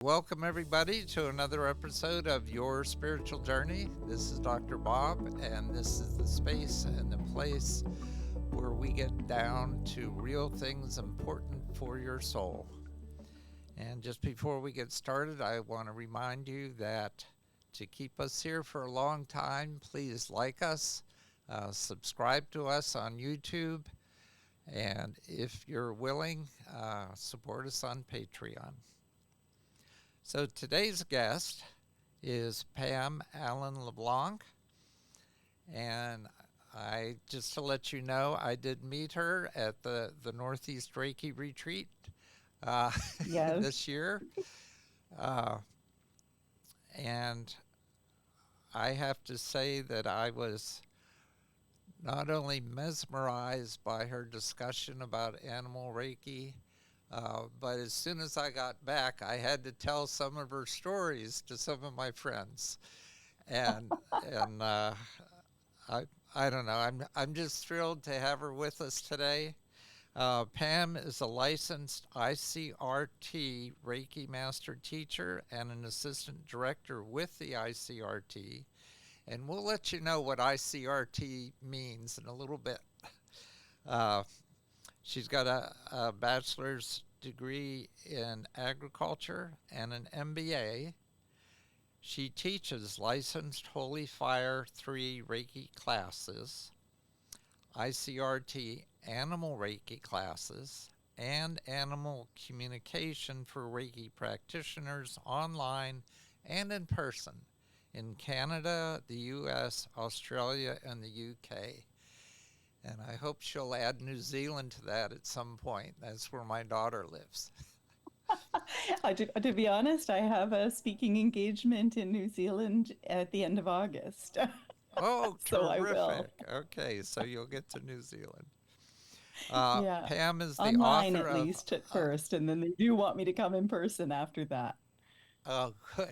Welcome, everybody, to another episode of Your Spiritual Journey. This is Dr. Bob, and this is the space and the place where we get down to real things important for your soul. And just before we get started, I want to remind you that to keep us here for a long time, please like us, subscribe to us on YouTube, and if you're willing, support us on Patreon. So today's guest is Pam Allen Le-Blanc, and just to let you know, I did meet her at the Northeast Reiki Retreat Yes. this year, and I have to say that I was not only mesmerized by her discussion about animal Reiki, but as soon as I got back, I had to tell some of her stories to some of my friends, and I don't know. I'm just thrilled to have her with us today. Pam is a licensed ICRT Reiki Master Teacher and an Assistant Director with the ICRT, and we'll let you know what ICRT means in a little bit. She's got a bachelor's degree in agriculture and an MBA. She teaches licensed Holy Fire 3 Reiki classes, ICRT Animal Reiki classes, and animal communication for Reiki practitioners online and in person in Canada, the US, Australia, and the UK. And I hope she'll add New Zealand to that at some point. That's where my daughter lives. To be honest, I have a speaking engagement in New Zealand at the end of August. Oh, So I will. terrific. Okay, so you'll get to New Zealand. Yeah. Pam is the Online author at of, least at first, and then they do want me to come in person after that. oh, good.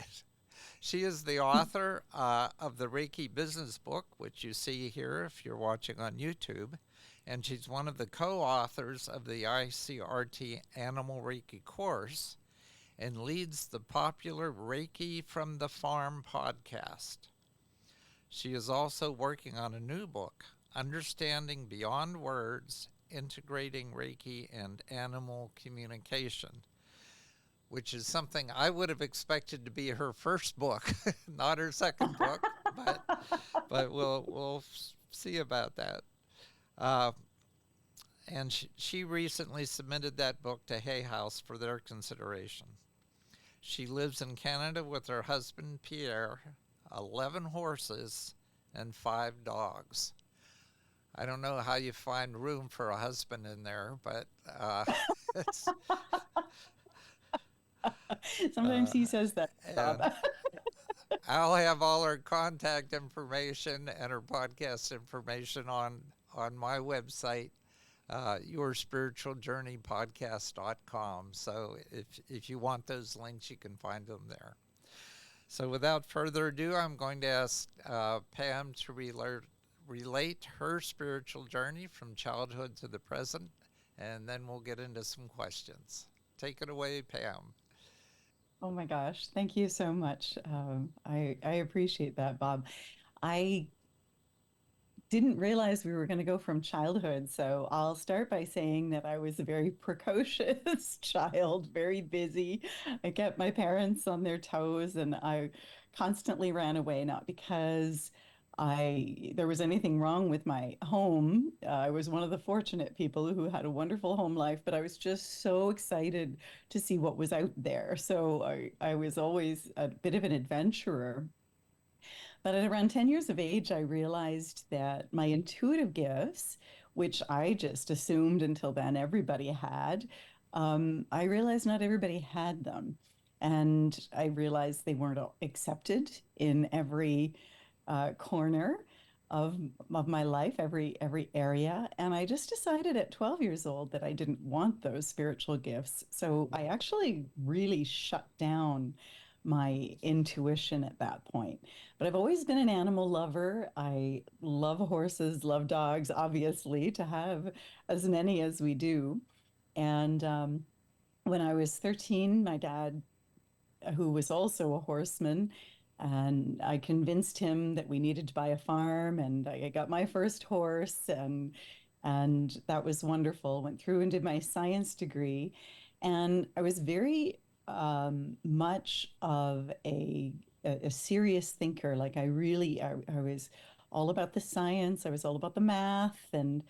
She is the author of the Reiki Business Book, which you see here if you're watching on YouTube. And she's one of the co-authors of the ICRT Animal Reiki course and leads the popular Reiki From the Farm podcast. She is also working on a new book, Understanding Beyond Words, Integrating Reiki and Animal Communication, which is something I would have expected to be her first book, not her second book, but we'll see about that. Uh, and she recently submitted that book to Hay House for their consideration. She lives in Canada with her husband Pierre, 11 horses, and 5 dogs. I don't know how you find room for a husband in there, but it's, Sometimes uh, he says that, and Bob. I'll have all her contact information and her podcast information on my website, yourspiritualjourneypodcast.com. So if you want those links, you can find them there. So without further ado, I'm going to ask Pam to relate her spiritual journey from childhood to the present, and then we'll get into some questions. Take it away, Pam. Oh my gosh, thank you so much. I appreciate that, Bob. I didn't realize we were going to go from childhood. So I'll start by saying that I was a very precocious child, very busy. I kept my parents on their toes and I constantly ran away, not because there was anything wrong with my home. I was one of the fortunate people who had a wonderful home life, but I was just so excited to see what was out there. So I was always a bit of an adventurer. But at around 10 years of age, I realized that my intuitive gifts, which I just assumed until then everybody had, I realized not everybody had them. And I realized they weren't accepted in every corner of, of my life, every area. And I just decided at 12 years old that I didn't want those spiritual gifts. So I actually really shut down my intuition at that point. But I've always been an animal lover. I love horses, love dogs, obviously, to have as many as we do. And when I was 13, my dad who was also a horseman. And I convinced him that we needed to buy a farm, and I got my first horse, and that was wonderful. Went through and did my science degree, and I was very much of a serious thinker. Like I was all about the science. I was all about the math, and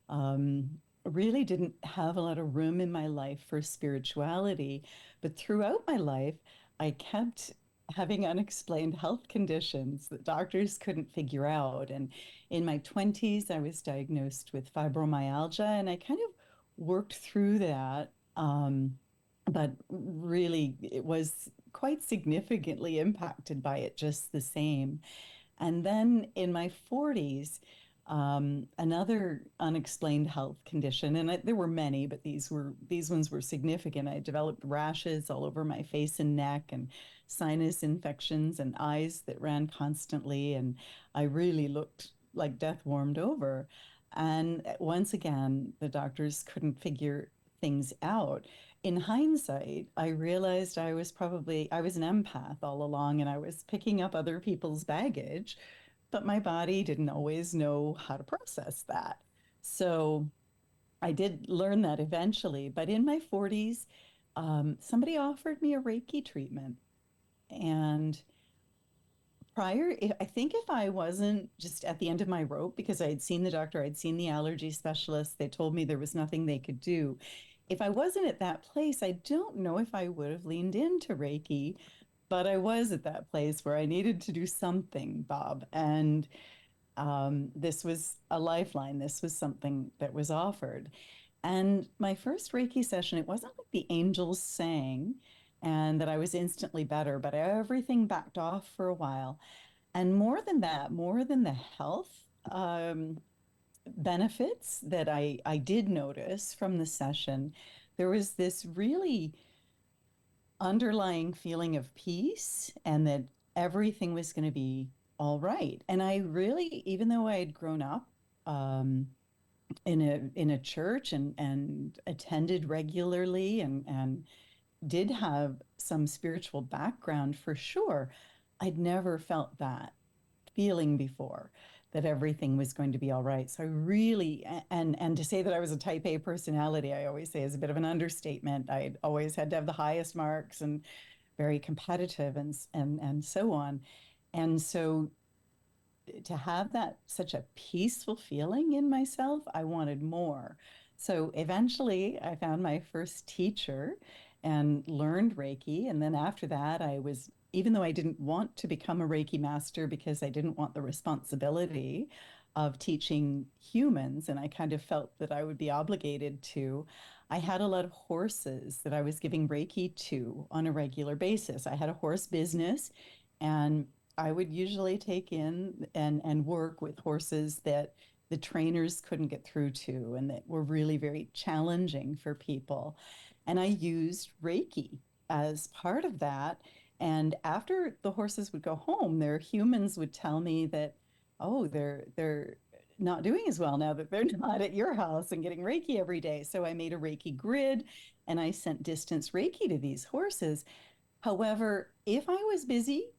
um, really didn't have a lot of room in my life for spirituality. But throughout my life, I kept having unexplained health conditions that doctors couldn't figure out. And in my 20s, I was diagnosed with fibromyalgia, and I kind of worked through that. But really, it was quite significantly impacted by it just the same. And then in my 40s, another unexplained health condition, and there were many, but these ones were significant. I developed rashes all over my face and neck, and sinus infections, and eyes that ran constantly, and I really looked like death warmed over. And once again, the doctors couldn't figure things out. In hindsight, I realized I was an empath all along, and I was picking up other people's baggage, but my body didn't always know how to process that. So I did learn that eventually. But in my 40s, somebody offered me a Reiki treatment. And I think if I wasn't just at the end of my rope because I had seen the doctor, I'd seen the allergy specialist, they told me there was nothing they could do. If I wasn't at that place, I don't know if I would have leaned into Reiki, but I was at that place where I needed to do something, Bob. And this was a lifeline. This was something that was offered. And my first Reiki session, it wasn't like the angels sang and that I was instantly better, but everything backed off for a while. And more than that, more than the health benefits that I did notice from the session, there was this really underlying feeling of peace and that everything was going to be all right. And I really, even though I had grown up um, in a church and attended regularly and did have some spiritual background for sure, I'd never felt that feeling before that everything was going to be all right. So I really and to say that I was a type A personality, I always say is a bit of an understatement. I always had to have the highest marks and very competitive and so on. And so to have that such a peaceful feeling in myself, I wanted more. So eventually I found my first teacher and learned Reiki. And then after that, even though I didn't want to become a Reiki master because I didn't want the responsibility of teaching humans, and I kind of felt that I would be obligated to, I had a lot of horses that I was giving Reiki to on a regular basis. I had a horse business, and I would usually take in and work with horses that the trainers couldn't get through to and that were really very challenging for people. And I used Reiki as part of that. And after the horses would go home, their humans would tell me that, oh, they're not doing as well now that they're not at your house and getting Reiki every day. So I made a Reiki grid and I sent distance Reiki to these horses. However, if I was busy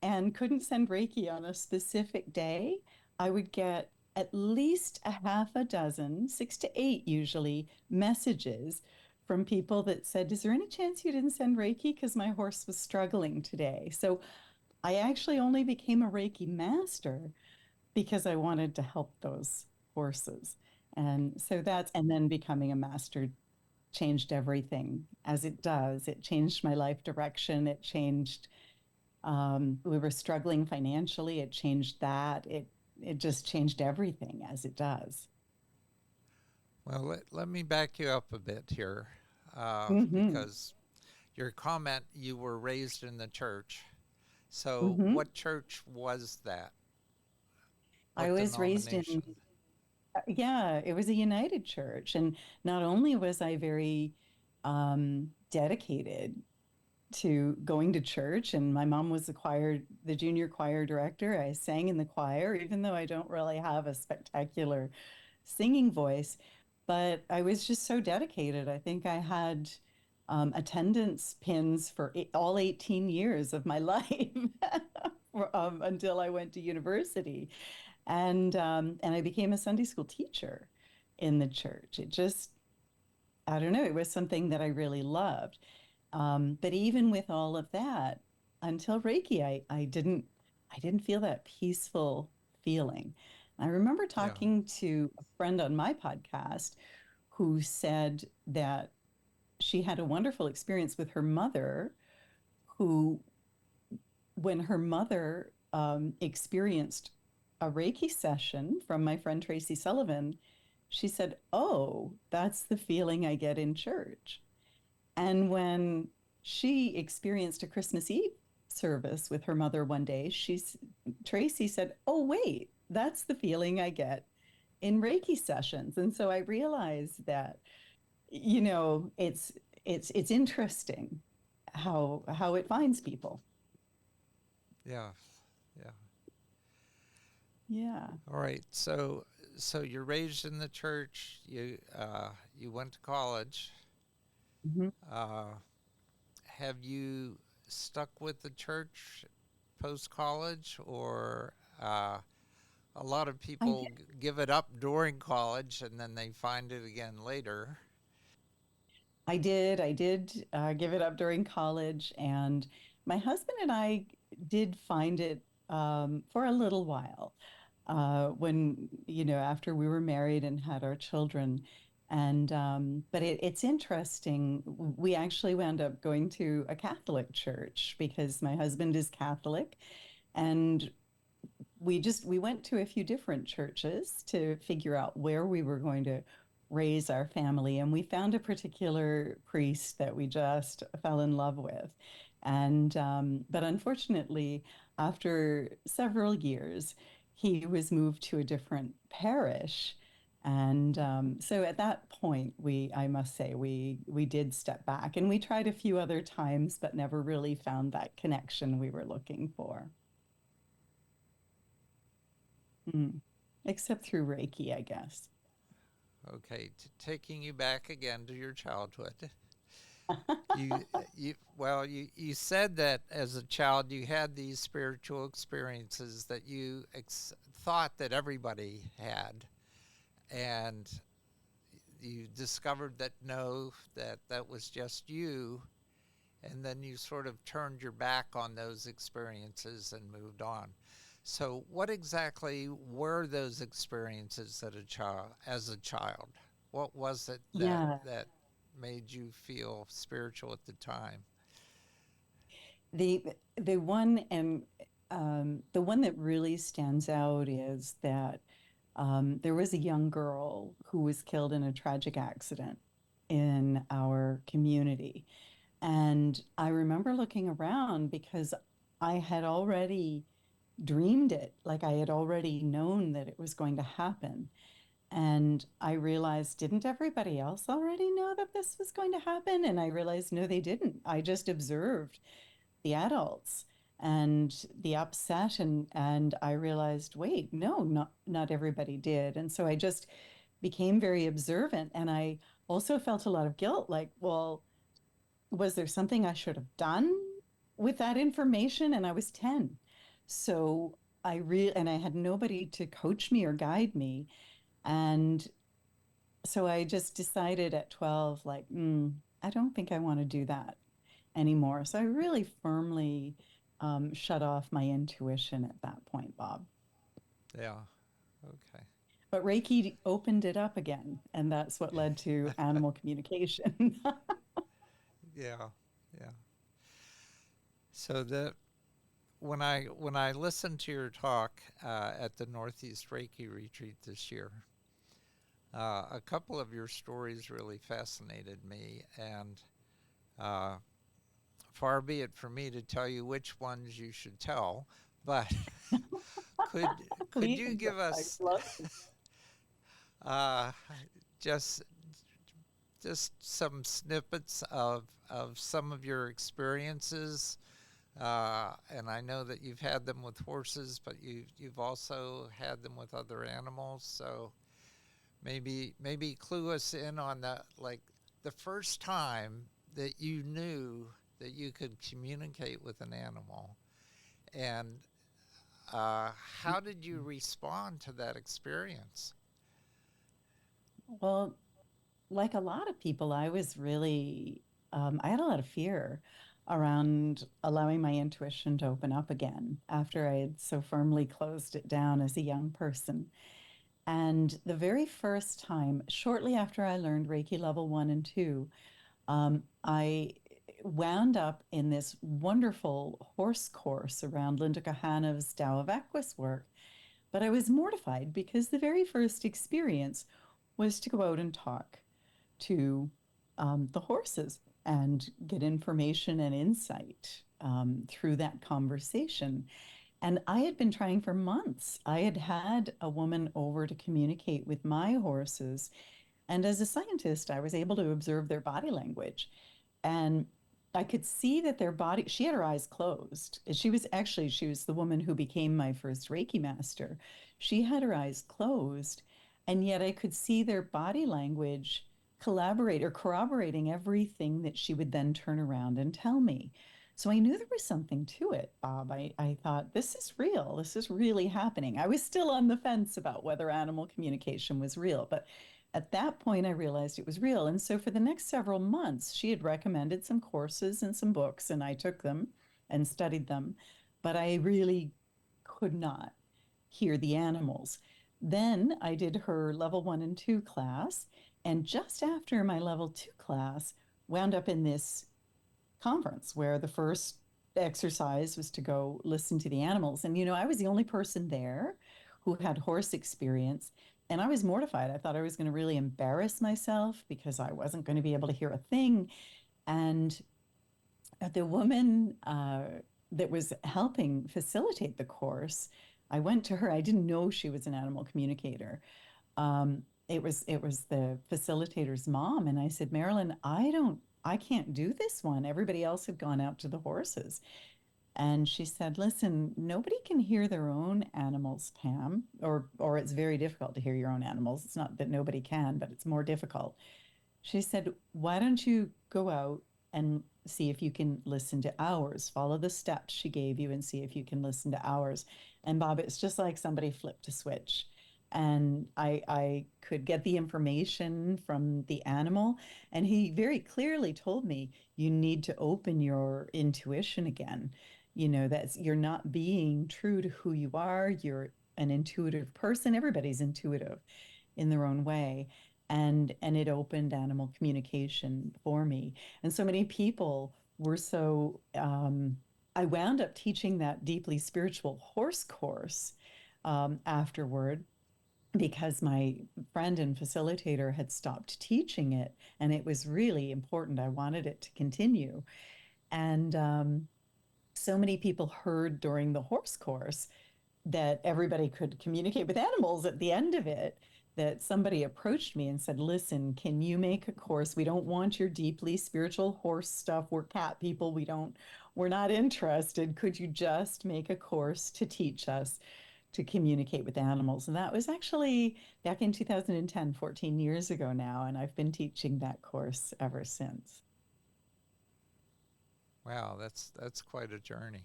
and couldn't send Reiki on a specific day, I would get at least a half a dozen, 6 to 8 usually, messages from people that said, is there any chance you didn't send Reiki? Because my horse was struggling today. So I actually only became a Reiki master because I wanted to help those horses. And then becoming a master changed everything as it does. It changed my life direction. We were struggling financially. It changed that. It just changed everything as it does. Well, let me back you up a bit here Hmm. because your comment, you were raised in the church. So, Hmm. what church was that? I What was raised in, denomination? yeah, it was a United Church. And not only was I very dedicated to going to church, and my mom was the junior choir director. I sang in the choir, even though I don't really have a spectacular singing voice, but I was just so dedicated. I think I had attendance pins for all 18 years of my life until I went to university. And I became a Sunday school teacher in the church. It just, I don't know, it was something that I really loved. But even with all of that, until Reiki, I didn't feel that peaceful feeling. I remember Yeah. talking to a friend on my podcast who said that she had a wonderful experience with her mother, who, when her mother experienced a Reiki session from my friend Tracy Sullivan, she said, "Oh, that's the feeling I get in church." And when she experienced a Christmas Eve service with her mother one day, Tracy said, "Oh, wait, that's the feeling I get in Reiki sessions." And so I realized that, it's interesting how it finds people. Yeah. Yeah. Yeah. All right. So you're raised in the church. You went to college. Mhm. Uh, have you stuck with the church post college, or a lot of I people give it up during college and then they find it again later? I did give it up during college, and my husband and I did find it for a little while when, after we were married and had our children. But it's interesting. We actually wound up going to a Catholic church because my husband is Catholic, and we went to a few different churches to figure out where we were going to raise our family, and we found a particular priest that we just fell in love with. But unfortunately, after several years, he was moved to a different parish. So at that point, I must say, we did step back, and we tried a few other times, but never really found that connection we were looking for. Mm. Except through Reiki, I guess. Okay, taking you back again to your childhood. You you said that as a child you had these spiritual experiences that you thought that everybody had, and you discovered that no, that was just you, and then you sort of turned your back on those experiences and moved on. So, what exactly were those experiences as a child? What was it Yeah, that made you feel spiritual at the time? the the one and the one that really stands out is that there was a young girl who was killed in a tragic accident in our community. And I remember looking around because I had already dreamed it, like I had already known that it was going to happen. And I realized, didn't everybody else already know that this was going to happen? And I realized, no, they didn't. I just observed the adults and the upset, and I realized, wait, no, not everybody did. And so I just became very observant, and I also felt a lot of guilt, like, well, was there something I should have done with that information? And I was 10. So and I had nobody to coach me or guide me. And so I just decided at 12, like, I don't think I want to do that anymore. So I really firmly shut off my intuition at that point, Bob. Yeah. Okay. But Reiki opened it up again, and that's what led to animal communication. Yeah. Yeah. So the when I listened to your talk at the Northeast Reiki retreat this year, a couple of your stories really fascinated me, and uh, far be it for me to tell you which ones you should tell, but could Please, you give I'd us love to. uh, just just some snippets of some of your experiences? And I know that you've had them with horses, but you've also had them with other animals. So maybe clue us in on the first time that you knew that you could communicate with an animal. And how did you respond to that experience? Well, like a lot of people, I was really, I had a lot of fear around allowing my intuition to open up again after I had so firmly closed it down as a young person. And the very first time, shortly after I learned Reiki level 1 and 2, I wound up in this wonderful horse course around Linda Kahana's Tao of Equus work. But I was mortified because the very first experience was to go out and talk to the horses and get information and insight through that conversation. And I had been trying for months. I had had a woman over to communicate with my horses. And as a scientist, I was able to observe their body language. And I could see that their body, she had her eyes closed. She was the woman who became my first Reiki master. She had her eyes closed, and yet I could see their body language collaborate or corroborating everything that she would then turn around and tell me. So I knew there was something to it, Bob. I thought, this is real. This is really happening. I was still on the fence about whether animal communication was real, but at that point, I realized it was real. And so for the next several months, she had recommended some courses and some books, and I took them and studied them. But I really could not hear the animals. Then I did her level 1 and 2 class. And just after my level 2 class, wound up in this conference where the first exercise was to go listen to the animals. And, I was the only person there who had horse experience. And I was mortified. I thought I was going to really embarrass myself because I wasn't going to be able to hear a thing. And the woman that was helping facilitate the course, I went to her. I didn't know she was an animal communicator. It was the facilitator's mom, and I said, Marilyn, I can't do this one. Everybody else had gone out to the horses. And she said, listen, nobody can hear their own animals, Pam, or it's very difficult to hear your own animals. It's not that nobody can, but it's more difficult. She said, why don't you go out and see if you can listen to ours? Follow the steps she gave you and see if you can listen to ours. And Bob, it's just like somebody flipped a switch. And I could get the information from the animal. And he very clearly told me, you need to open your intuition again. That's you're not being true to who you are. You're an intuitive person. Everybody's intuitive in their own way, and it opened animal communication for me. And so many people were so I wound up teaching that deeply spiritual horse course afterward because my friend and facilitator had stopped teaching it, and it was really important. I wanted it to continue. And so many people heard during the horse course that everybody could communicate with animals at the end of it, that somebody approached me and said, listen, can you make a course? We don't want your deeply spiritual horse stuff. We're cat people. We're not interested. Could you just make a course to teach us to communicate with animals? And that was actually back in 2010, 14 years ago now. And I've been teaching that course ever since. Wow, that's quite a journey.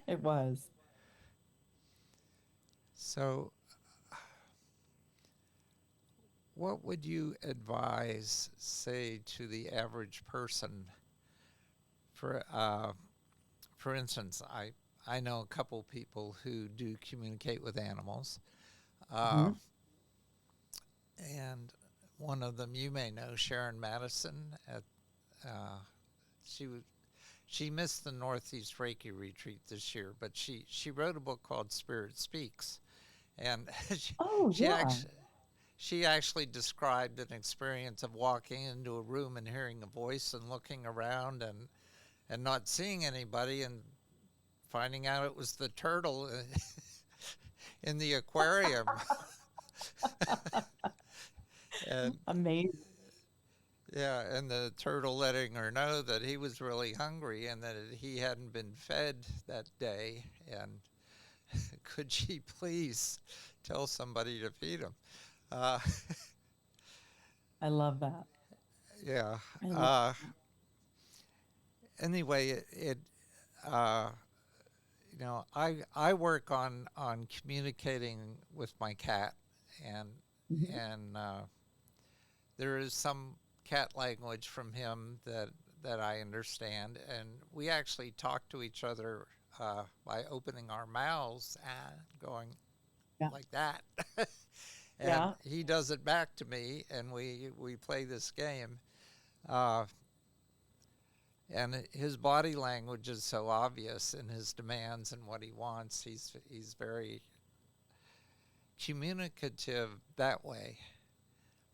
It was. So, what would you advise, say, to the average person? For instance, I know a couple people who do communicate with animals, uh, Mhm. and one of them you may know, Sharon Madison. Uh, she she missed the Northeast Reiki retreat this year, but she wrote a book called Spirit Speaks, and Oh, she yeah. actually she actually described an experience of walking into a room and hearing a voice and looking around and not seeing anybody and finding out it was the turtle in the aquarium. And Amazing. yeah, and the turtle letting her know that he was really hungry and that he hadn't been fed that day, and could she please tell somebody to feed him? Uh, I love that. Yeah. I love Uh, anyway, uh, I work on communicating with my cat, and Mhm. and there is some cat language from him that I understand, and we actually talk to each other by opening our mouths and going Yeah. like that, and Yeah. he does it back to me, and we play this game. Uh, and his body language is so obvious in his demands and what he wants. He's very communicative that way.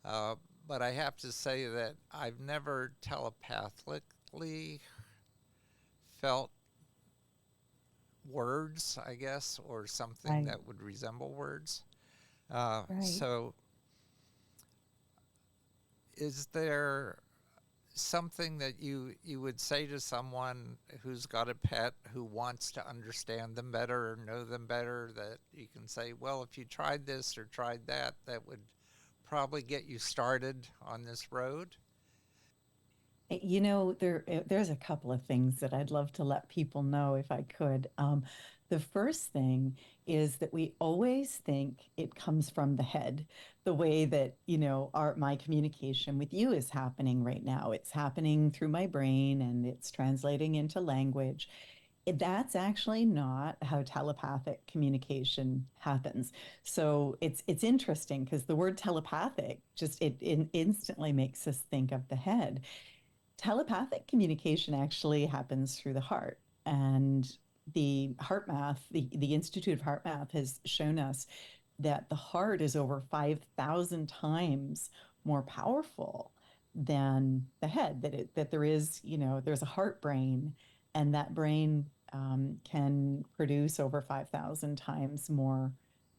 Uh, but I have to say that I've never telepathically felt words, I guess, or something Right. that would resemble words. Right. So, is there something that you would say to someone who's got a pet who wants to understand them better or know them better, that you can say, well, if you tried this or tried that, that would probably get you started on this road? There's a couple of things that I'd love to let people know if I could. The first thing is that we always think it comes from the head, the way that, my communication with you is happening right now. It's happening through my brain and it's translating into language. That's actually not how telepathic communication happens. So it's interesting because the word telepathic just it instantly makes us think of the head. Telepathic communication actually happens through the heart. And the heart math, the Institute of Heart Math has shown us that the heart is over 5,000 times more powerful than the head, that there is, there's a heart brain, and that brain can produce over 5,000 times more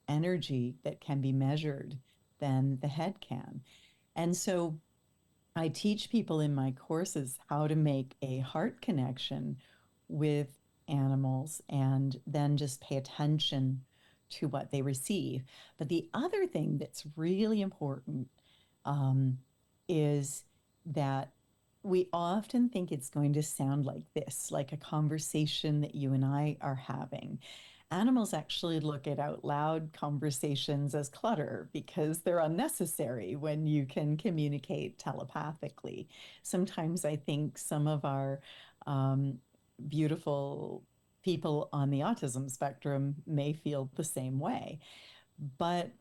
energy that can be measured than the head can. And so I teach people in my courses how to make a heart connection with animals and then just pay attention to what they receive. But the other thing that's really important um, is that we often think it's going to sound like this, like a conversation that you and I are having. Animals actually look at out loud conversations as clutter because they're unnecessary when you can communicate telepathically. Sometimes I think some of our um, beautiful people on the autism spectrum may feel the same way. But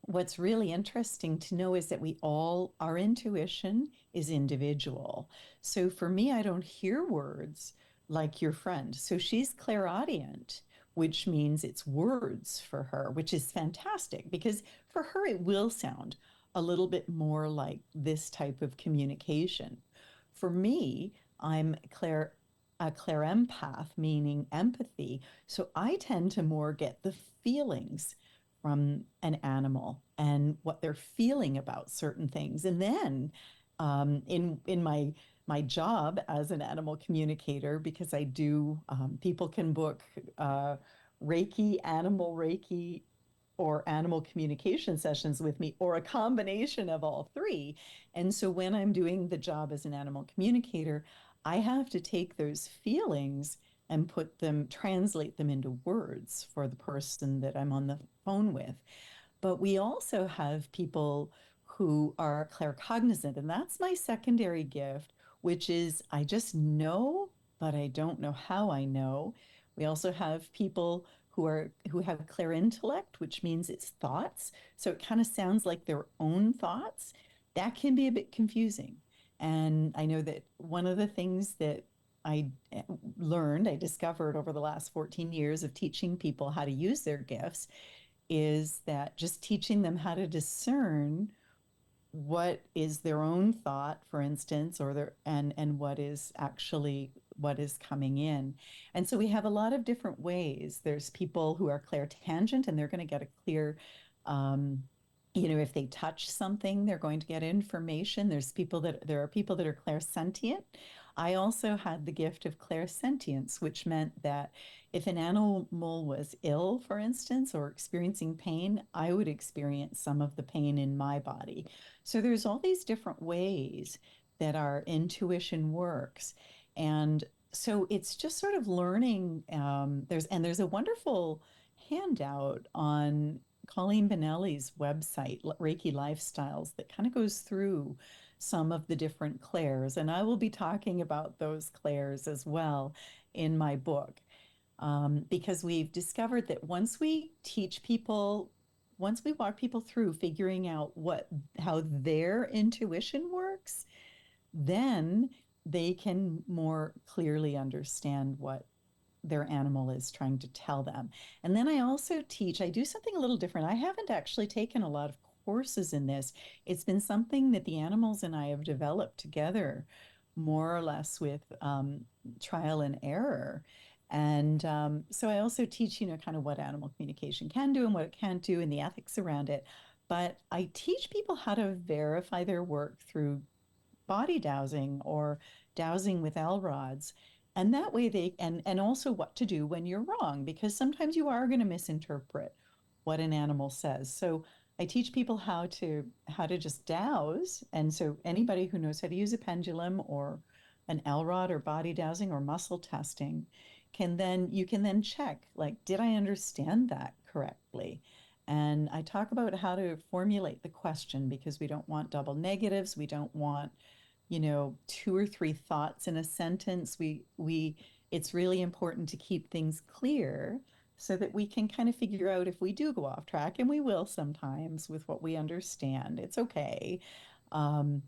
what's really interesting to know is that our intuition is individual. So for me, I don't hear words like your friend. So she's clairaudient, which means it's words for her, which is fantastic because for her, it will sound a little bit more like this type of communication. For me, a clairempath, meaning empathy. So I tend to more get the feelings from an animal and what they're feeling about certain things. And then in my job as an animal communicator, because I do, people can book Reiki, animal Reiki, or animal communication sessions with me, or a combination of all three. And so when I'm doing the job as an animal communicator, I have to take those feelings and translate them into words for the person that I'm on the phone with. But we also have people who are claircognizant, and that's my secondary gift, which is I just know, but I don't know how I know. We also have people who have clairintellect, which means it's thoughts. So it kind of sounds like their own thoughts. That can be a bit confusing. And I know that one of the things that I I discovered over the last 14 years of teaching people how to use their gifts is that just teaching them how to discern what is their own thought, for instance, or their and what is actually what is coming in. And so we have a lot of different ways. There's people who are clairtangent and they're going to get a clear um, if they touch something, they're going to get information. There are people that are clairsentient. I also had the gift of clairsentience, which meant that if an animal was ill, for instance, or experiencing pain, I would experience some of the pain in my body. So there's all these different ways that our intuition works. And so it's just sort of learning. There's a wonderful handout on Colleen Benelli's website, Reiki Lifestyles, that kind of goes through some of the different clairs. And I will be talking about those clairs as well in my book, because we've discovered that once we walk people through figuring out how their intuition works, then they can more clearly understand what their animal is trying to tell them. And then I do something a little different. I haven't actually taken a lot of courses in this. It's been something that the animals and I have developed together, more or less with trial and error. And so I also teach, kind of what animal communication can do and what it can't do and the ethics around it. But I teach people how to verify their work through body dowsing or dowsing with L rods. And that way and also what to do when you're wrong, because sometimes you are going to misinterpret what an animal says. So I teach people how to just dowse. And so anybody who knows how to use a pendulum or an L rod or body dowsing or muscle testing you can then check, like, did I understand that correctly? And I talk about how to formulate the question, because we don't want double negatives. We don't want, two or three thoughts in a sentence. It's really important to keep things clear so that we can kind of figure out if we do go off track, and we will sometimes with what we understand. It's okay. Um,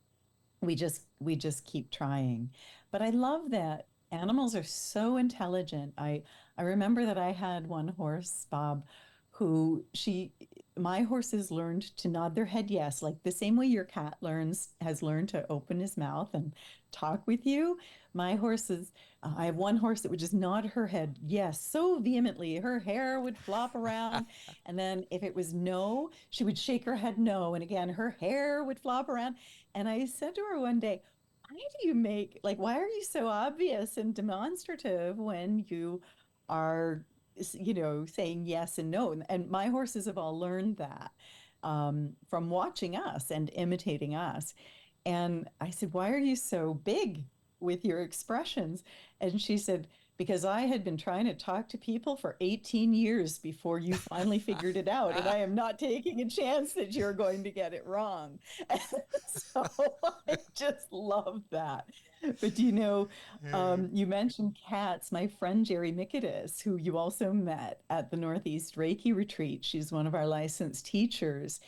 we just keep trying. But I love that animals are so intelligent. I remember that I had one horse, Bob, who she my horses learned to nod their head yes, like the same way your cat has learned to open his mouth and talk with you. My horses, I have one horse that would just nod her head yes so vehemently, her hair would flop around. And then if it was no, she would shake her head no, and again her hair would flop around. And I said to her one day, why are you so obvious and demonstrative when you are, saying yes and no? And my horses have all learned that, from watching us and imitating us. And I said, why are you so big with your expressions? And she said, because I had been trying to talk to people for 18 years before you finally figured it out. And I am not taking a chance that you're going to get it wrong. So I just love that. But you mentioned cats. My friend Jerry Mikadis, who you also met at the Northeast Reiki retreat, she's one of our licensed teachers.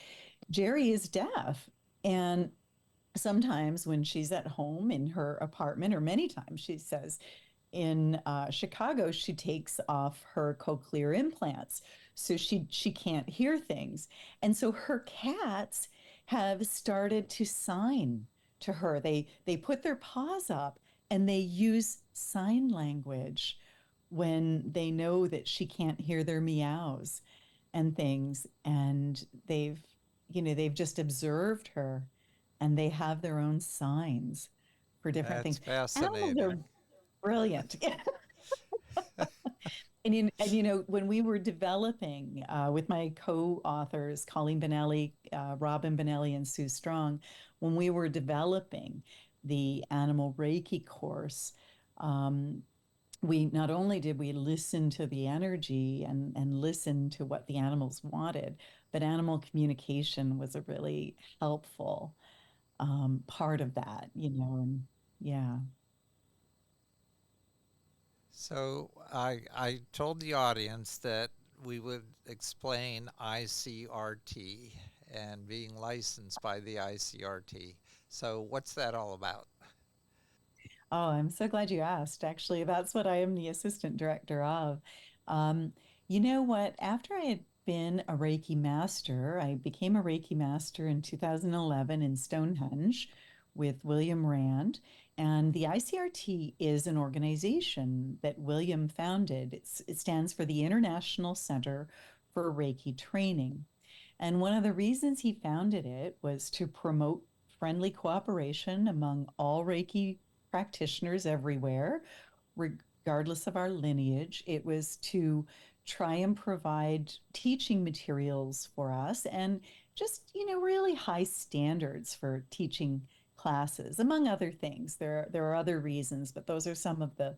Jerry is deaf. And sometimes when she's at home in her apartment, or many times, she says, in Chicago, she takes off her cochlear implants, so she can't hear things, and so her cats have started to sign to her. They put their paws up and they use sign language when they know that she can't hear their meows and things, and they've just observed her, and they have their own signs for different That's things. Animals are fascinating. brilliant. And when we were developing with my co-authors, Colleen Benelli, Robin Benelli, and Sue Strong, when we were developing the Animal Reiki course, um, we not only did we listen to the energy and listen to what the animals wanted, but animal communication was a really helpful part of that, and yeah. So I told the audience that we would explain ICRT and being licensed by the ICRT. So what's that all about? Oh, I'm so glad you asked. Actually, that's what I am the assistant director of. Um, you know what? After I had been a Reiki master, I became a Reiki master in 2011 in Stonehenge with William Rand. And the ICRT is an organization that William founded. It stands for the International Center for Reiki Training. And one of the reasons he founded it was to promote friendly cooperation among all Reiki practitioners everywhere, regardless of our lineage. It was to try and provide teaching materials for us, and just, really high standards for teaching classes, among other things. There are other reasons, but those are some of the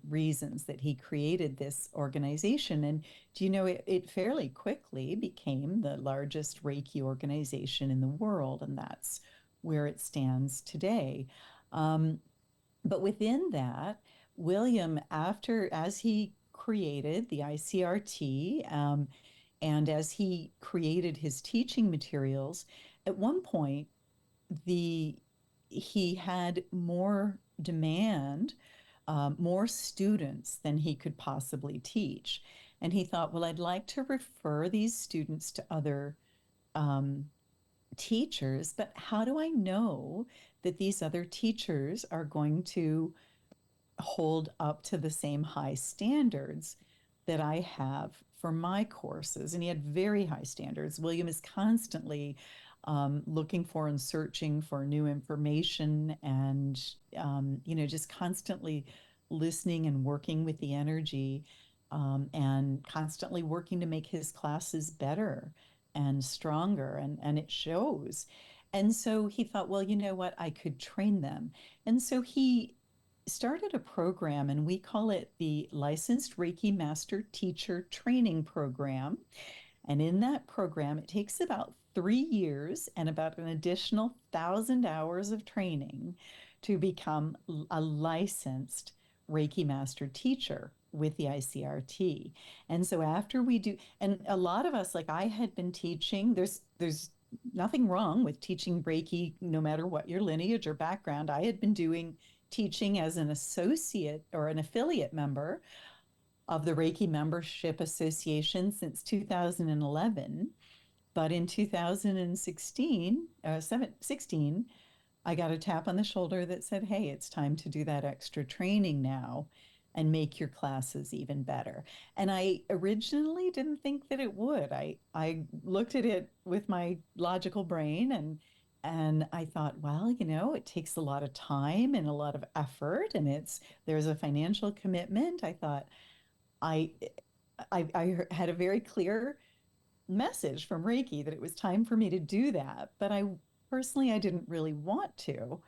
reasons that he created this organization. And do you know, it fairly quickly became the largest Reiki organization in the world, and that's where it stands today. Um, but within that, William, as he created the ICRT, and as he created his teaching materials, at one point the he had more demand, more students than he could possibly teach. And he thought, well, I'd like to refer these students to other um, teachers, but how do I know that these other teachers are going to hold up to the same high standards that I have for my courses? And he had very high standards. William is constantly looking for and searching for new information, and just constantly listening and working with the energy, and constantly working to make his classes better and stronger, and it shows. And so he thought, well, you know what, I could train them. And so he started a program, and we call it the Licensed Reiki Master Teacher Training Program. And in that program, it takes about 3 years and about an additional 1,000 hours of training to become a licensed Reiki Master Teacher with the ICRT. And so after we do, and a lot of us, like I had been teaching, there's nothing wrong with teaching Reiki, no matter what your lineage or background. I had been doing teaching as an associate or an affiliate member of the Reiki Membership Association since 2011. But in 2016, I got a tap on the shoulder that said, hey, it's time to do that extra training now and make your classes even better. And I originally didn't think that it would. I looked at it with my logical brain, and I thought, well, it takes a lot of time and a lot of effort, and there's a financial commitment. I thought I I had a very clear message from Reiki that it was time for me to do that. But I didn't really want to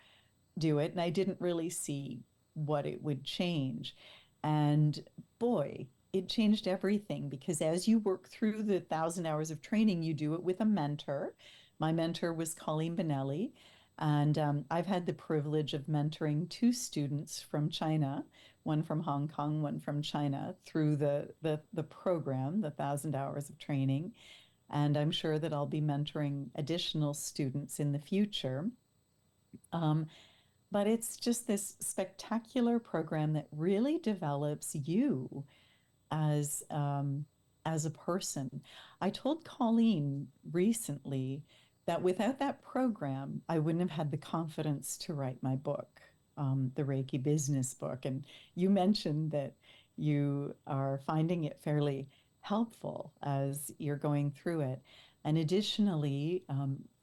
do it, and I didn't really see what it would change. And boy, it changed everything, because as you work through the 1,000 hours of training, you do it with a mentor. My mentor was Colleen Benelli, and I've had the privilege of mentoring two students from China, one from Hong Kong, one from China, through the program, the 1,000 hours of training. And I'm sure that I'll be mentoring additional students in the future. Um, but it's just this spectacular program that really develops you as as a person. I told Colleen recently that without that program, I wouldn't have had the confidence to write my book, the Reiki Business Book. And you mentioned that you are finding it fairly helpful as you're going through it. And additionally,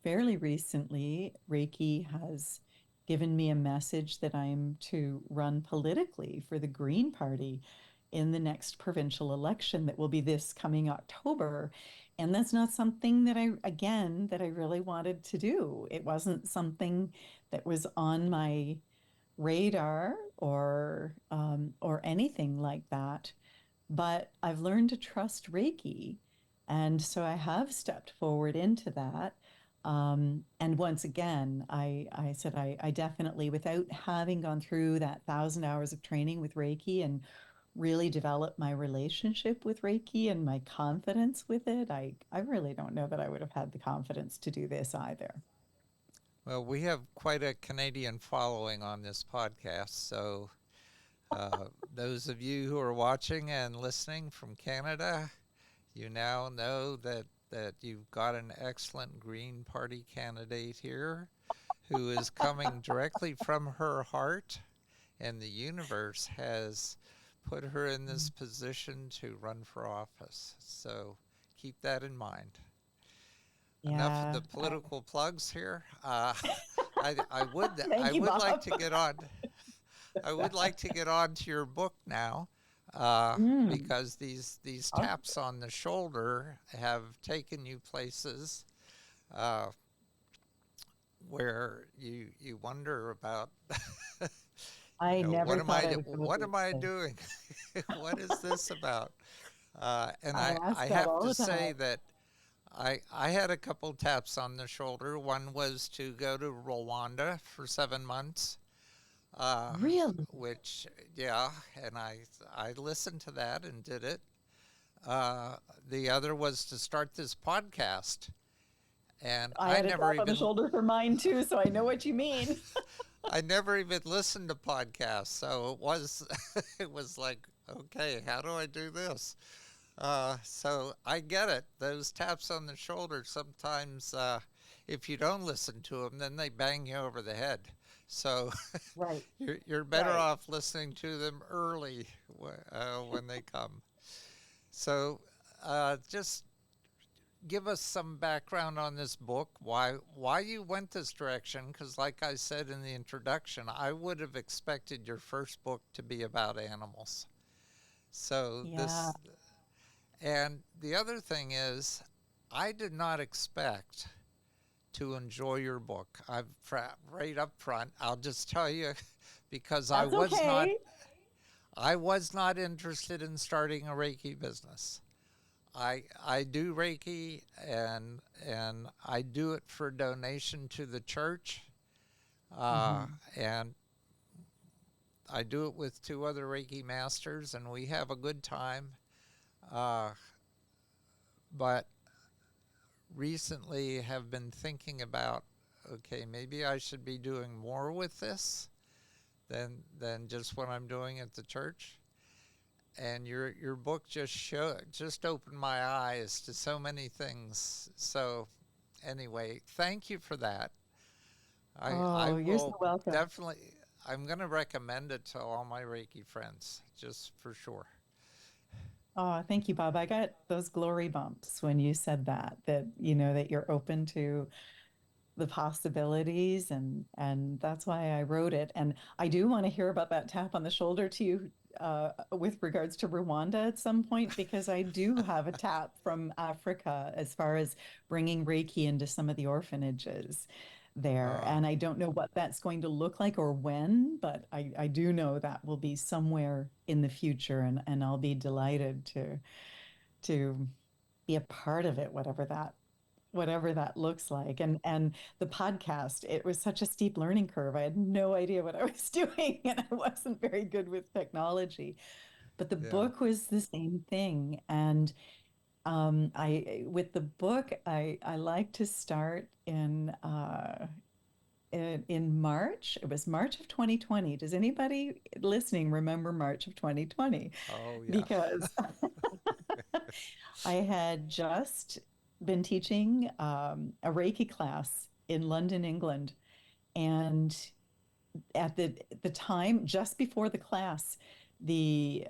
fairly recently, Reiki has given me a message that I'm to run politically for the Green Party in the next provincial election that will be this coming October. And that's not something that I really wanted to do. It wasn't something that was on my radar or anything like that. But I've learned to trust Reiki. And so I have stepped forward into that. And once again, I said I definitely, without having gone through that 1,000 hours of training with Reiki and really developed my relationship with Reiki and my confidence with it, I really don't know that I would have had the confidence to do this either. Well, we have quite a Canadian following on this podcast, so those of you who are watching and listening from Canada, you now know that you've got an excellent Green Party candidate here who is coming directly from her heart, and the universe has put her in this position to run for office. So keep that in mind. Enough of Yeah. the political plugs here. I would Thank I you, would like Bob. to get on. I would like to get on to your book now, Mm. because these Oh, taps on the shoulder have taken you places. Uh, where you wonder about, I never thought I would go what this am I way. doing? What is this about? And I ask I that have all to the time. say that I had a couple taps on the shoulder. One was to go to Rwanda for 7 months, uh, Really? which, yeah, and I listened to that and did it. Uh, the other was to start this podcast, and I had a tap on the shoulder for mine too, so I know what you mean. I never even listened to podcasts, so it was it was like, okay, how do I do this? So I get it. Those taps on the shoulder sometimes, if you don't listen to them, then they bang you over the head. So Right, you're better right. off listening to them early when they come. So just give us some background on this book, why you went this direction, because like I said in the introduction, I would have expected your first book to be about animals. So Yeah, this, and the other thing is, I did not expect to enjoy your book. Right up front, I'll just tell you, because that's okay. I was not interested in starting a Reiki business. I do Reiki, and I do it for donation to the church, uh, Hmm. and I do it with two other Reiki masters, and we have a good time. Uh, but recently have been thinking about, okay, maybe I should be doing more with this than just what I'm doing at the church. And your book just opened my eyes to so many things. So anyway, thank you for that. I Oh, you're so will welcome. definitely, I'm going to recommend it to all my Reiki friends, just for sure. Oh, thank you, Bob. I got those glory bumps when you said that, that you're open to the possibilities, and that's why I wrote it. And I do want to hear about that tap on the shoulder to you with regards to Rwanda at some point, because I do have a tap from Africa as far as bringing Reiki into some of the orphanages there. Uh, And I don't know what that's going to look like or when, but I do know that will be somewhere in the future, and I'll be delighted to be a part of it, whatever that looks like. And the podcast, it was such a steep learning curve. I had no idea what I was doing, and I wasn't very good with technology. But the yeah. book was the same thing. And I with the book, I like to start in March. It was March of 2020. Does anybody listening remember March of 2020? Oh, yeah. Because I had just been teaching a Reiki class in London, England. And at the time, just before the class, the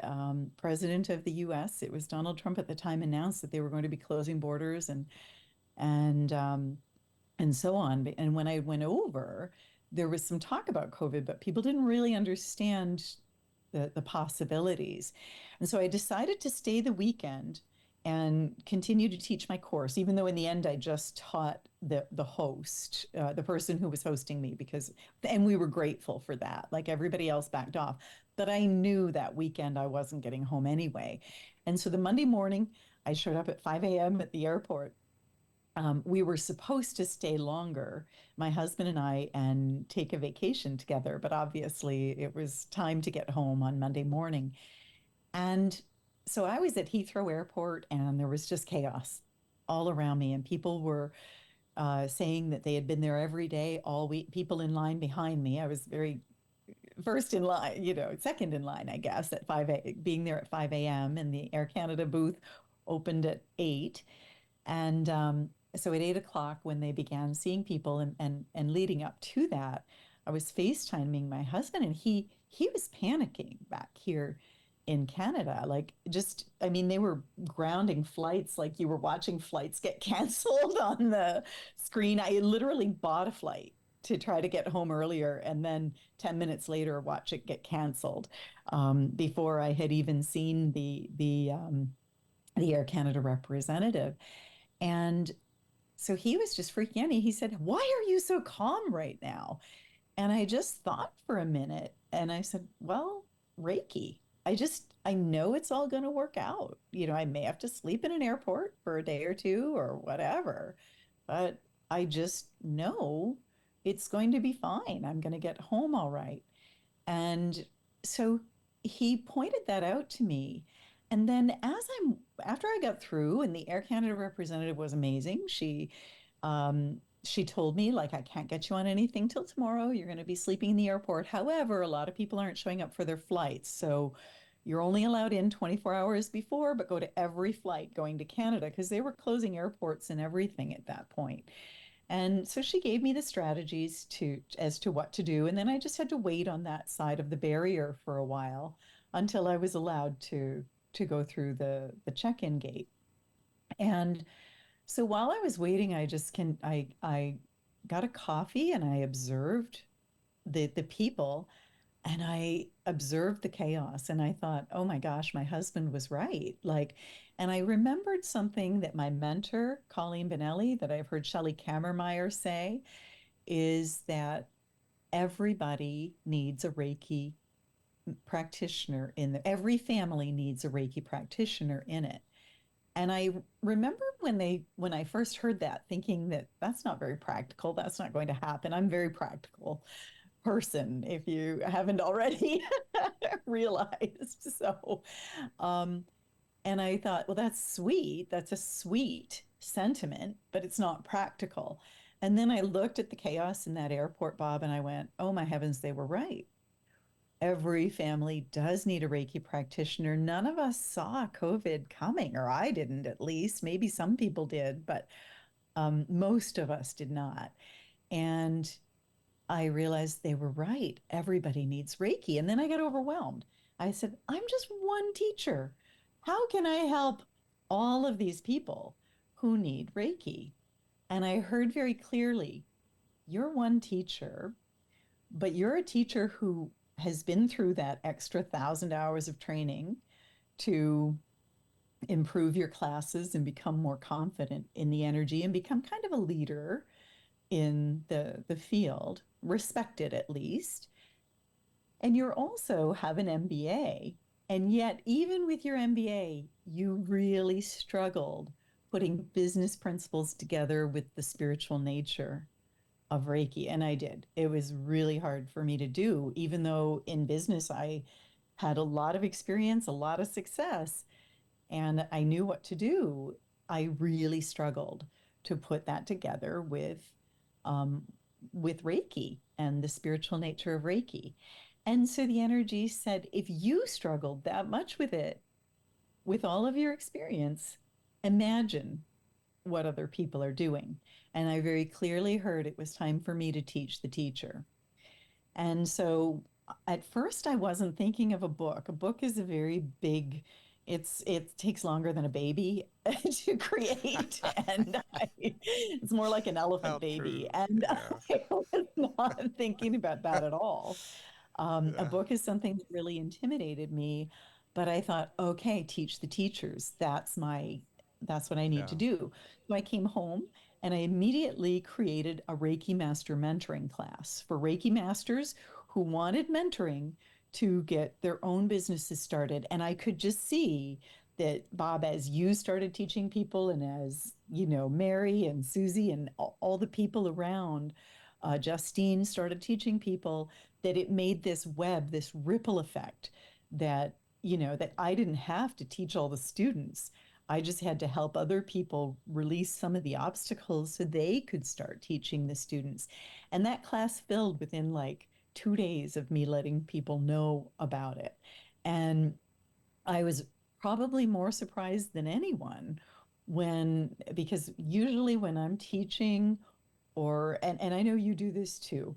president of the US, it was Donald Trump at the time, announced that they were going to be closing borders and and so on. And when I went over, there was some talk about COVID, but people didn't really understand the possibilities. And so I decided to stay the weekend and continue to teach my course, even though in the end I just taught the host, the person who was hosting me, and we were grateful for that. Like everybody else backed off. But I knew that weekend I wasn't getting home anyway. And so the Monday morning, I showed up at 5 a.m. at the airport. We were supposed to stay longer, my husband and I, and take a vacation together, but obviously it was time to get home on Monday morning. And so I was at Heathrow Airport, and there was just chaos all around me, and people were saying that they had been there every day all week. People in line behind me. I was very first in line, second in line, I guess, being there at 5 a.m. And the Air Canada booth opened at 8. And so at 8 o'clock, when they began seeing people and leading up to that, I was FaceTiming my husband, and he was panicking back here in Canada. Like, just, I mean, they were grounding flights like you were watching flights get canceled on the screen. I literally bought a flight to try to get home earlier, and then 10 minutes later watch it get canceled, before I had even seen the Air Canada representative. And so he was just freaking out. He said, "Why are you so calm right now?" And I just thought for a minute and I said, well, Reiki. I know it's all going to work out. I may have to sleep in an airport for a day or two or whatever, but I just know it's going to be fine. I'm going to get home all right. And so he pointed that out to me. And then after I got through, and the Air Canada representative was amazing, she told me, like, I can't get you on anything till tomorrow. You're going to be sleeping in the airport. However, a lot of people aren't showing up for their flights. So you're only allowed in 24 hours before, but go to every flight going to Canada because they were closing airports and everything at that point. And so she gave me the strategies as to what to do. And then I just had to wait on that side of the barrier for a while until I was allowed to go through the check-in gate. And so while I was waiting, I got a coffee and I observed the people and I observed the chaos and I thought, oh my gosh, my husband was right. And I remembered something that my mentor, Colleen Benelli, that I've heard Shelley Kammermeyer say, is that everybody needs a Reiki practitioner every family needs a Reiki practitioner in it. And I remember when I first heard that, thinking that that's not very practical. That's not going to happen. I'm a very practical person, if you haven't already realized. Um, and I thought, well, that's sweet. That's a sweet sentiment, but it's not practical. And then I looked at the chaos in that airport, Bob, and I went, oh my heavens, they were right. Every family does need a Reiki practitioner. None of us saw COVID coming, or I didn't at least. Maybe some people did, but most of us did not. And I realized they were right. Everybody needs Reiki. And then I got overwhelmed. I said, I'm just one teacher. How can I help all of these people who need Reiki? And I heard very clearly, you're one teacher, but you're a teacher who has been through that extra 1,000 hours of training to improve your classes and become more confident in the energy and become kind of a leader in the field, respected at least. And you also have an MBA. And yet, even with your MBA, you really struggled putting business principles together with the spiritual nature of Reiki. And I did. It was really hard for me to do, even though in business I had a lot of experience, a lot of success, and I knew what to do. I really struggled to put that together um, with Reiki and the spiritual nature of Reiki. And so the energy said, if you struggled that much with it, with all of your experience, imagine what other people are doing. And I very clearly heard it was time for me to teach the teacher. And so at first I wasn't thinking of a book. A book is a very big, it takes longer than a baby to create. It's more like an elephant How baby. true. And Yeah. I was not thinking about that at all. A Yeah. book is something that really intimidated me, but I thought, okay, teach the teachers. That's what I need to Yeah. do. So I came home and I immediately created a Reiki Master mentoring class for Reiki masters who wanted mentoring to get their own businesses started. And I could just see that, Bob, as you started teaching people, and as Mary and Susie and all the people around, Justine started teaching people, that it made this web, this ripple effect that, that I didn't have to teach all the students. I just had to help other people release some of the obstacles so they could start teaching the students. And that class filled within like 2 days of me letting people know about it. And I was probably more surprised than anyone because usually when I'm teaching, and I know you do this too,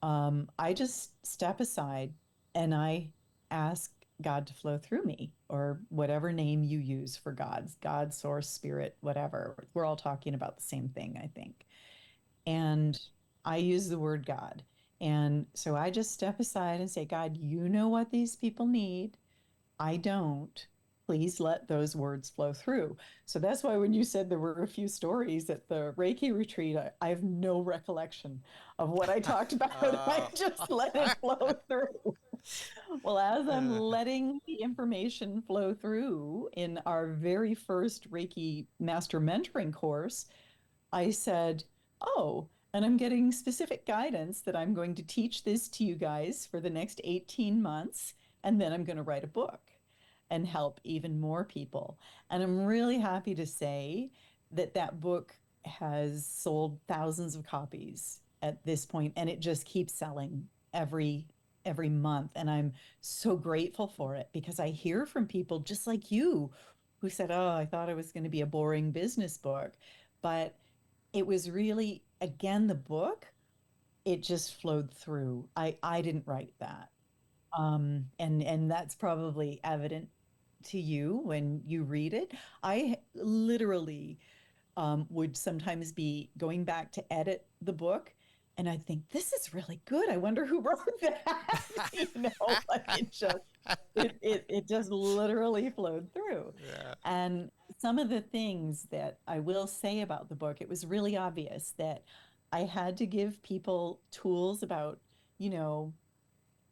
I just step aside and I ask God to flow through me, or whatever name you use for God, source, spirit, whatever. We're all talking about the same thing, I think. And I use the word God. And so I just step aside and say, God, you know what these people need. I don't. please let those words flow through. So that's why when you said there were a few stories at the Reiki retreat, I have no recollection of what I talked about. I Oh. just let it flow through. Well, as I'm Uh, letting the information flow through in our very first Reiki Master Mentoring course, I said, "Oh, and I'm getting specific guidance that I'm going to teach this to you guys for the next 18 months, and then I'm going to write a book and help even more people." And I'm really happy to say that that book has sold thousands of copies at this point, and it just keeps selling every month. And I'm so grateful for it because I hear from people just like you who said, "Oh, I thought it was going to be a boring business book." But it was really, again, the book, it just flowed through. I didn't write that. And that's probably evident to you when you read it. I literally would sometimes be going back to edit the book, and I think this is really good. I wonder who wrote that. Like it just literally flowed through. yeah. And some of the things that I will say about the book, it was really obvious that I had to give people tools about, you know,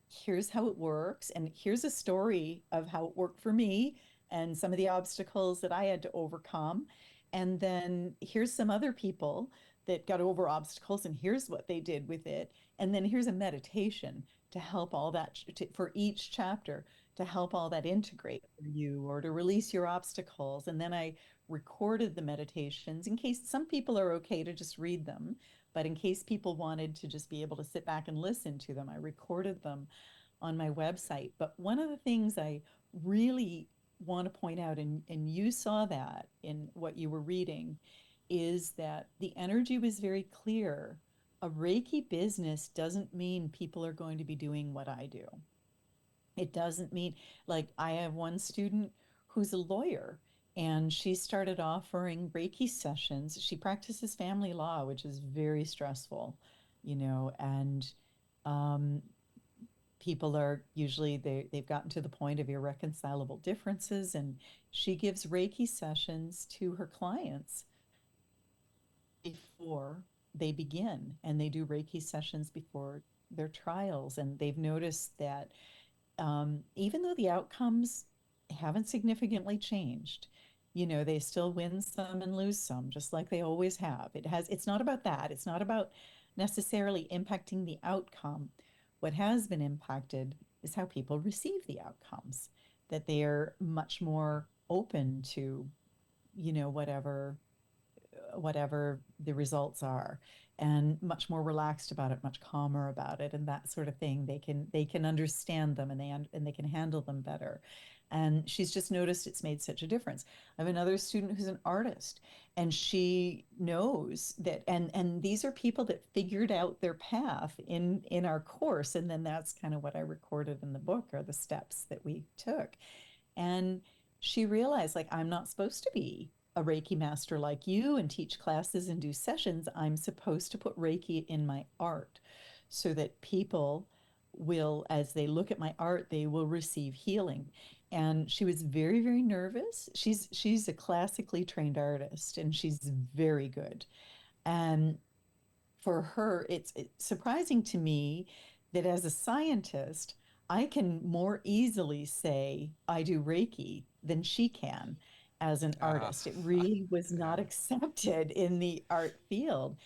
here's how it works, and here's a story of how it worked for me and some of the obstacles that I had to overcome. And then here's some other people that got over obstacles, and here's what they did with it. And then here's a meditation to help all that for each chapter, to help all that integrate for you or to release your obstacles. And then I recorded the meditations in case some people are okay to just read them. But in case people wanted to just be able to sit back and listen to them, I recorded them on my website. But one of the things I really want to point out, and you saw that in what you were reading, is that the energy was very clear. A Reiki business doesn't mean people are going to be doing what I do. It doesn't mean, like, I have one student who's a lawyer, and she started offering Reiki sessions. She practices family law, which is very stressful, and um, people are usually they've gotten to the point of irreconcilable differences, and she gives Reiki sessions to her clients before they begin, and they do Reiki sessions before their trials. And they've noticed that even though the outcomes haven't significantly changed, they still win some and lose some, just like they always have. It's not about that. It's not about necessarily impacting the outcome. What has been impacted is how people receive the outcomes, that they are much more open to, whatever the results are, and much more relaxed about it, much calmer about it, and that sort of thing. They can understand them, and they can handle them better. And she's just noticed it's made such a difference. I have another student who's an artist, and she knows that, and these are people that figured out their path in our course, and then that's kind of what I recorded in the book, are the steps that we took. And she realized, like, I'm not supposed to be a Reiki master like you and teach classes and do sessions. I'm supposed to put Reiki in my art so that people will, as they look at my art, they will receive healing. And she was very, very nervous. She's a classically trained artist, and she's very good. And for her, it's surprising to me that as a scientist, I can more easily say I do Reiki than she can as an Uh, artist. It really was not yeah. accepted in the art field.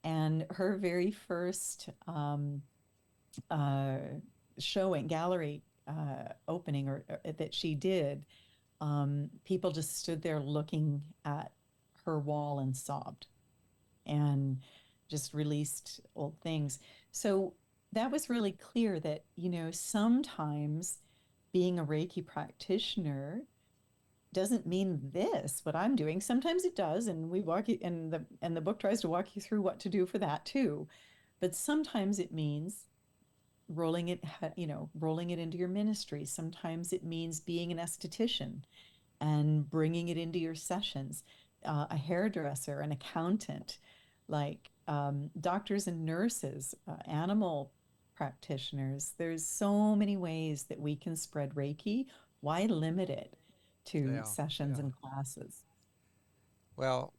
And her very first uh, showing, gallery opening, or that she did, people just stood there looking at her wall and sobbed, and just released old things. So that was really clear that, sometimes being a Reiki practitioner doesn't mean this, what I'm doing. Sometimes it does, and we walk you, and the book tries to walk you through what to do for that too. But sometimes it means rolling it into your ministry. Sometimes it means being an esthetician and bringing it into your sessions, a hairdresser, an accountant, like doctors and nurses, animal practitioners. There's so many ways that we can spread Reiki. Why limit it to Yeah, sessions yeah. and classes. Well,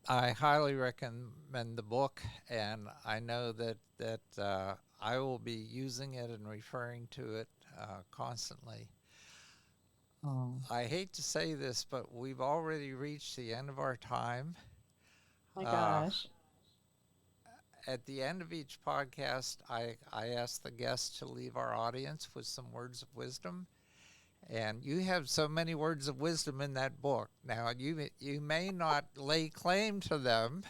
I highly recommend the book, and I know that I will be using it and referring to it constantly. Oh I hate to say this, but we've already reached the end of our time. my Uh, gosh. at the end of each podcast, I ask the guests to leave our audience with some words of wisdom. And you have so many words of wisdom in that book. Now, you may not lay claim to them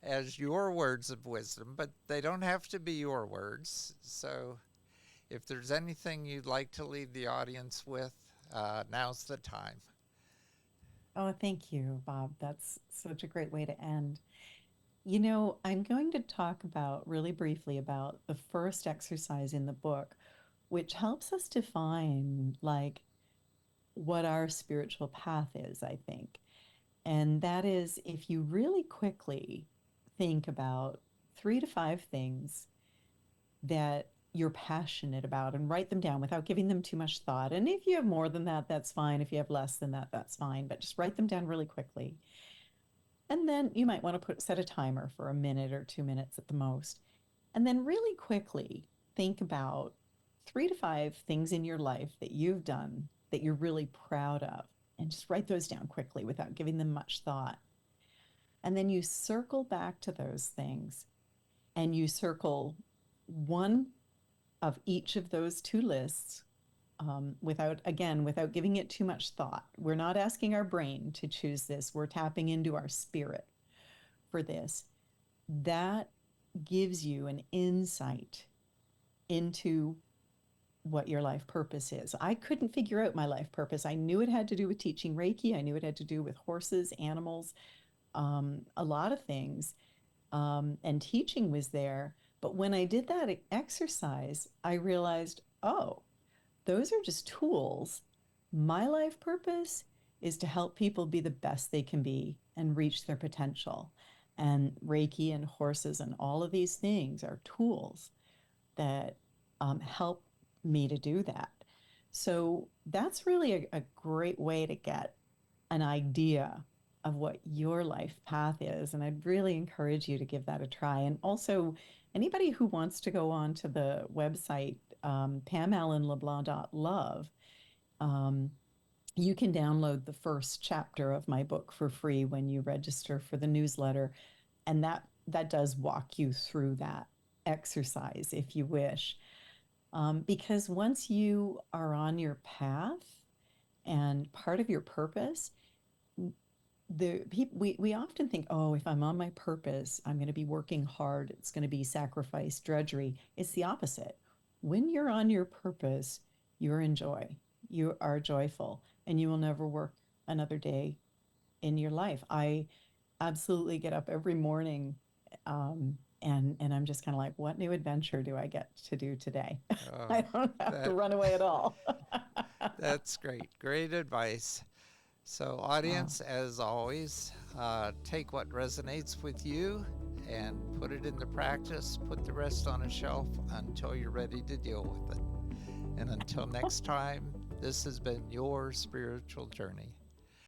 as your words of wisdom, but they don't have to be your words. So, if there's anything you'd like to leave the audience with, now's the time. Oh, thank you, Bob. That's such a great way to end. You know, I'm going to talk about really briefly about the first exercise in the book, which helps us define like what our spiritual path is, I think. And that is if you really quickly think about 3 to 5 things that you're passionate about and write them down without giving them too much thought. And if you have more than that, that's fine. If you have less than that, that's fine. But just write them down really quickly. And then you might want to set a timer for a minute or 2 minutes at the most. And then really quickly think about 3 to 5 things in your life that you've done that you're really proud of. And just write those down quickly without giving them much thought. And then you circle back to those things and you circle one of each of those two lists without giving it too much thought. We're not asking our brain to choose this, we're tapping into our spirit for this. That gives you an insight into what your life purpose is. I couldn't figure out my life purpose. I knew it had to do with teaching Reiki, I knew it had to do with horses, animals, a lot of things. And teaching was there. But when I did that exercise, I realized, oh, those are just tools. My life purpose is to help people be the best they can be and reach their potential. And Reiki and horses and all of these things are tools that help me to do that. So that's really a great way to get an idea of what your life path is. And I'd really encourage you to give that a try. And also, anybody who wants to go on to the website, PamAllen-LeBlanc.love, um, you can download the first chapter of my book for free when you register for the newsletter. And that does walk you through that exercise if you wish. Because once you are on your path and part of your purpose, we often think, oh, if I'm on my purpose, I'm going to be working hard, it's going to be sacrifice, drudgery. It's the opposite. When you're on your purpose, you're in joy, you are joyful, and you will never work another day in your life. I absolutely get up every morning, and I'm just kind of like, what new adventure do I get to do today? Oh, I don't have to that run away at all. that's great. Great advice. So, Oh, audience, as always, take what resonates with you and put it into practice. Put the rest on a shelf until you're ready to deal with it. And until next time, this has been your spiritual journey.